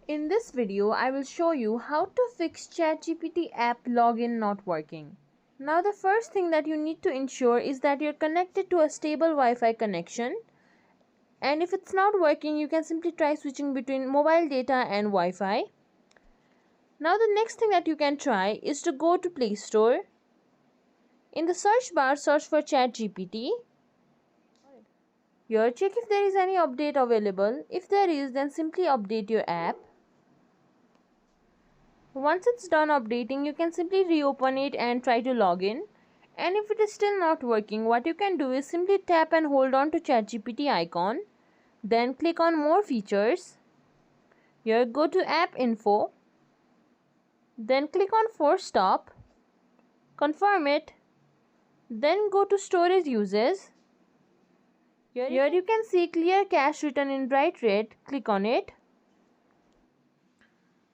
In this video, I will show you how to fix ChatGPT app login not working. Now the first thing that you need to ensure is that you're connected to a stable Wi-Fi connection. And if it's not working, you can simply try switching between mobile data and Wi-Fi. Now the next thing that you can try is to go to Play Store. In the search bar, search for ChatGPT. Here, check if there is any update available. If there is, then simply update your app. Once it's done updating, you can simply reopen it and try to log in. And if it is still not working, what you can do is simply tap and hold on to ChatGPT icon. Then click on more features. Here, go to app info. Then click on force stop. Confirm it. Then go to storage uses. Here you can see clear cache written in bright red. Click on it.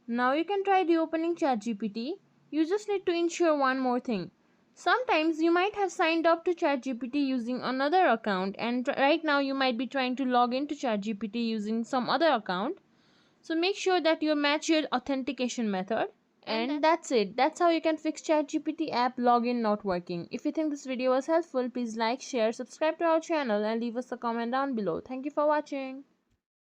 Now you can try reopening ChatGPT. You just need to ensure one more thing. Sometimes you might have signed up to ChatGPT using another account, and right now you might be trying to log into ChatGPT using some other account. So make sure that you match your authentication method. And that's it. That's how you can fix ChatGPT app login not working. If you think this video was helpful, please like, share, subscribe to our channel and leave us a comment down below. Thank you for watching.